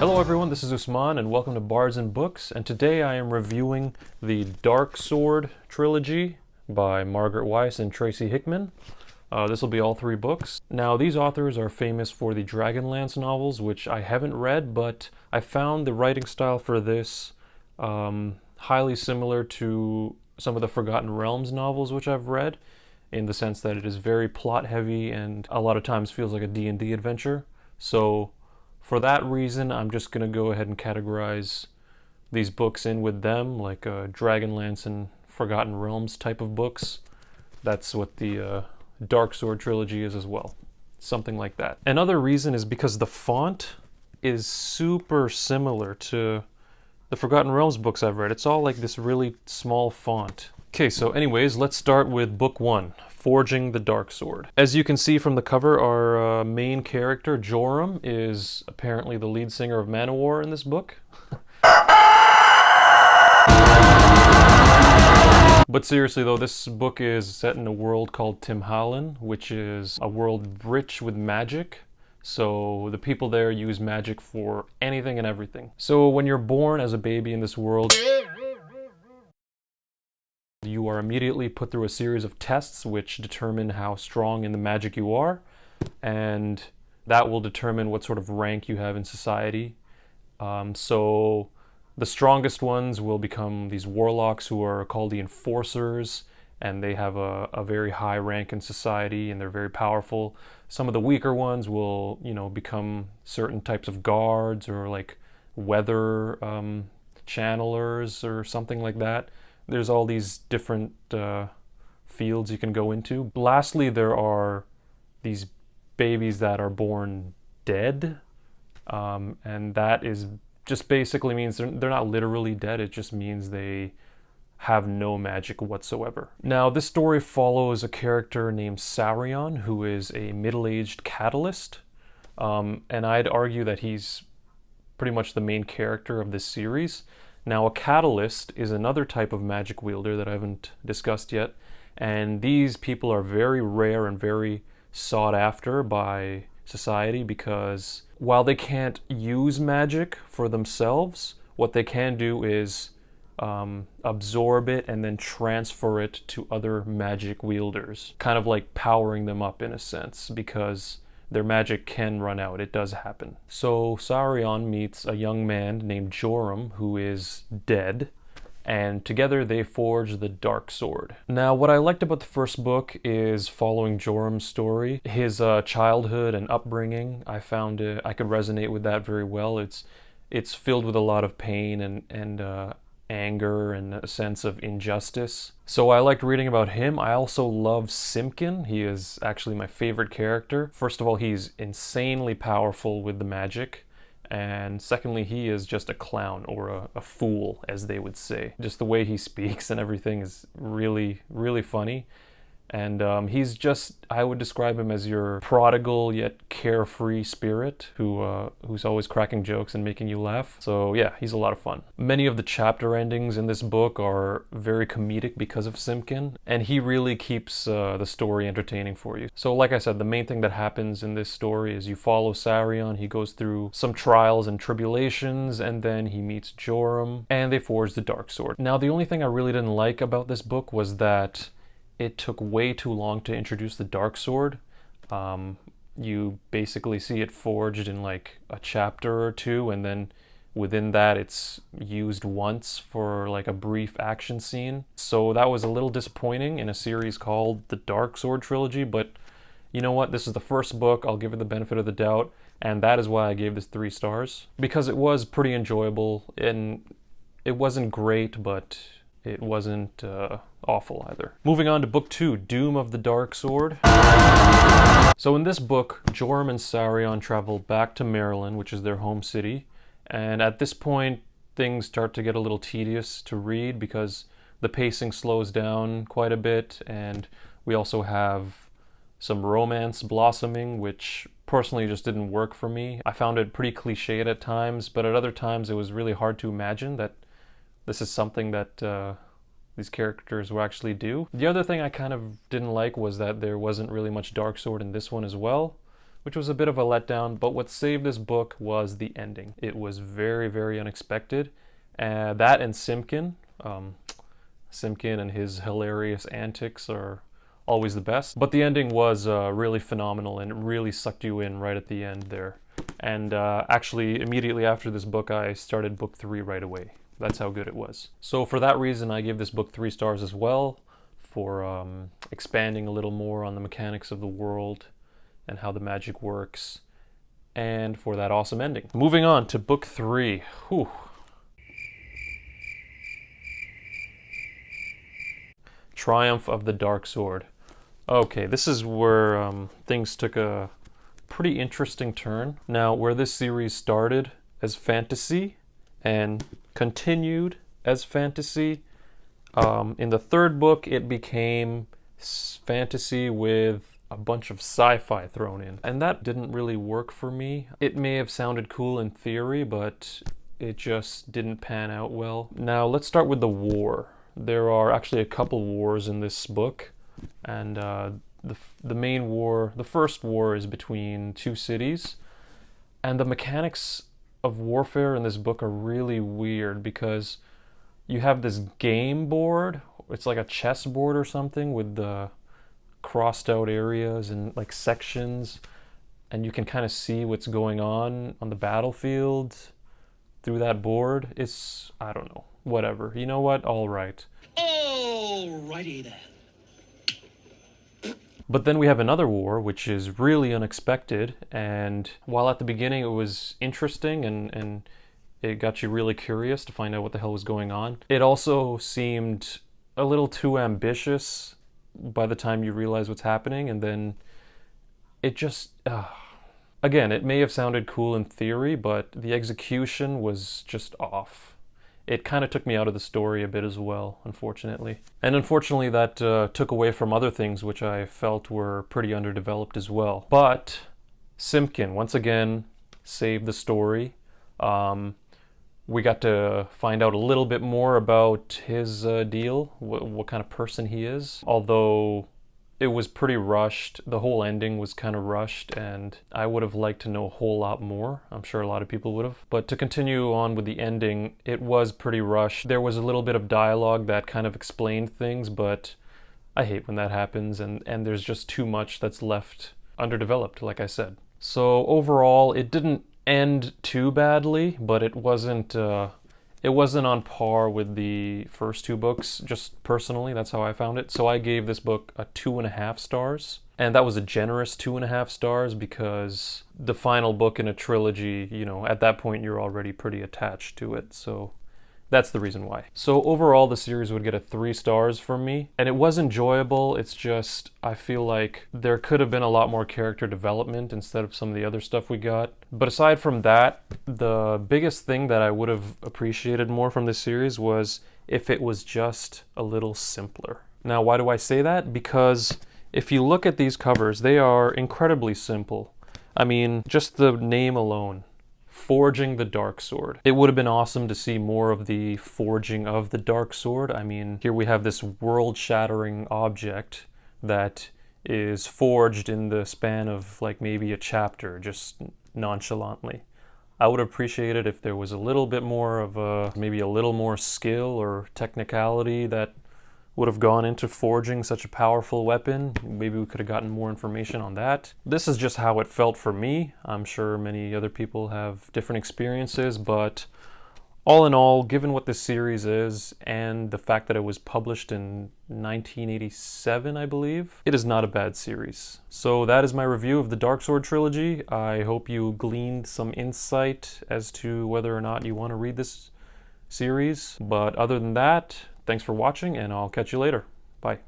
Hello everyone, this is Usman and welcome to Bards and Books, and today I am reviewing the Darksword Trilogy by Margaret Weis and Tracy Hickman. This will be all three books. Now, these authors are famous for the Dragonlance novels, which I haven't read, but I found the writing style for this highly similar to some of the Forgotten Realms novels which I've read, in the sense that it is very plot heavy and a lot of times feels like a D&D adventure. So for that reason, I'm just going to go ahead and categorize these books in with them, like Dragonlance and Forgotten Realms type of books. That's what the Darksword Trilogy is as well. Something like that. Another reason is because the font is super similar to the Forgotten Realms books I've read. It's all like this really small font. Okay, so anyways, let's start with book one, Forging the Darksword. As you can see from the cover, our main character, Joram, is apparently the lead singer of Manowar in this book. But seriously though, this book is set in a world called Timhallen, which is a world rich with magic. So the people there use magic for anything and everything. So when you're born as a baby in this world, you are immediately put through a series of tests which determine how strong in the magic you are, and that will determine what sort of rank you have in society. So the strongest ones will become these warlocks who are called the enforcers, and they have a very high rank in society and they're very powerful. Some of the weaker ones will, become certain types of guards or like weather channelers or something like that. There's all these different fields you can go into. Lastly, there are these babies that are born dead, and that is just basically means they're not literally dead. It just means they have no magic whatsoever. Now, this story follows a character named Saurion, who is a middle-aged catalyst, and I'd argue that he's pretty much the main character of this series. Now, a catalyst is another type of magic wielder that I haven't discussed yet, and these people are very rare and very sought after by society because while they can't use magic for themselves, what they can do is absorb it and then transfer it to other magic wielders, kind of like powering them up in a sense, because their magic can run out. It does happen. So Saurion meets a young man named Joram who is dead, and together they forge the Darksword. Now, what I liked about the first book is following Joram's story. His childhood and upbringing, I found I could resonate with that very well. It's filled with a lot of pain and anger and a sense of injustice. So I liked reading about him. I also love Simkin. He is actually my favorite character. First of all, he's insanely powerful with the magic. And secondly, he is just a clown, or a fool, as they would say. Just the way he speaks and everything is really, really funny. And he's just, I would describe him as your prodigal yet carefree spirit who's always cracking jokes and making you laugh. So yeah, he's a lot of fun. Many of the chapter endings in this book are very comedic because of Simkin, and he really keeps the story entertaining for you. So like I said, the main thing that happens in this story is you follow Saurion. He goes through some trials and tribulations, and then he meets Joram, and they forge the Darksword. Now, the only thing I really didn't like about this book was that it took way too long to introduce the Darksword. You basically see it forged in like a chapter or two, and then within that it's used once for like a brief action scene. So that was a little disappointing in a series called the Darksword Trilogy, but you know what? This is the first book. I'll give it the benefit of the doubt, and that is why I gave this 3 stars. Because it was pretty enjoyable, and it wasn't great, but it wasn't awful either. Moving on to book 2, Doom of the Darksword. So in this book, Joram and Saurion travel back to Maryland, which is their home city. And at this point, things start to get a little tedious to read because the pacing slows down quite a bit. And we also have some romance blossoming, which personally just didn't work for me. I found it pretty cliched at times, but at other times it was really hard to imagine that this is something that these characters will actually do. The other thing I kind of didn't like was that there wasn't really much Darksword in this one as well. which was a bit of a letdown, but what saved this book was the ending. It was very, very unexpected. That and Simkin. Simkin and his hilarious antics are always the best. But the ending was really phenomenal, and it really sucked you in right at the end there. And actually, immediately after this book, I started book 3 right away. That's how good it was. So for that reason, I give this book 3 stars as well, for expanding a little more on the mechanics of the world and how the magic works, and for that awesome ending. Moving on to book 3. Whew. Triumph of the Darksword. Okay, this is where things took a pretty interesting turn. Now, where this series started as fantasy and continued as fantasy, in the 3rd book it became fantasy with a bunch of sci-fi thrown in, and that didn't really work for me. It may have sounded cool in theory, but it just didn't pan out well. Now let's start with the war. There are actually a couple wars in this book, and the main war, the first war, is between 2 cities, and the mechanics of warfare in this book are really weird because you have this game board. It's like a chess board or something with the crossed out areas and like sections, and you can kind of see what's going on the battlefield through that board. It's, I don't know, whatever. You know what? All right. Alrighty then. But then we have another war, which is really unexpected, and while at the beginning it was interesting and it got you really curious to find out what the hell was going on, it also seemed a little too ambitious by the time you realize what's happening, and then it just... Again, it may have sounded cool in theory, but the execution was just off. It kind of took me out of the story a bit as well, unfortunately. And unfortunately that took away from other things which I felt were pretty underdeveloped as well. But Simkin, once again, saved the story. We got to find out a little bit more about his deal, what kind of person he is. Although it was pretty rushed. The whole ending was kind of rushed, and I would have liked to know a whole lot more. I'm sure a lot of people would have. But to continue on with the ending, it was pretty rushed. There was a little bit of dialogue that kind of explained things, but I hate when that happens, and there's just too much that's left underdeveloped, like I said. So overall, it didn't end too badly, but it wasn't on par with the first 2 books, just personally. That's how I found it. So I gave this book a 2.5 stars. And that was a generous 2.5 stars because the final book in a trilogy, you know, at that point you're already pretty attached to it. So that's the reason why. So overall, the series would get a 3 stars from me. And it was enjoyable. It's just, I feel like there could have been a lot more character development instead of some of the other stuff we got. But aside from that, the biggest thing that I would have appreciated more from this series was if it was just a little simpler. Now, why do I say that? Because if you look at these covers, they are incredibly simple. I mean, just the name alone. Forging the Darksword. It would have been awesome to see more of the forging of the Darksword. I mean, here we have this world-shattering object that is forged in the span of like maybe a chapter, just nonchalantly. I would appreciate it if there was a little bit more of maybe a little more skill or technicality that would have gone into forging such a powerful weapon. Maybe we could have gotten more information on that. This is just how it felt for me. I'm sure many other people have different experiences, but all in all, given what this series is and the fact that it was published in 1987, I believe, it is not a bad series. So that is my review of the Darksword Trilogy. I hope you gleaned some insight as to whether or not you want to read this series. But other than that, thanks for watching, and I'll catch you later. Bye.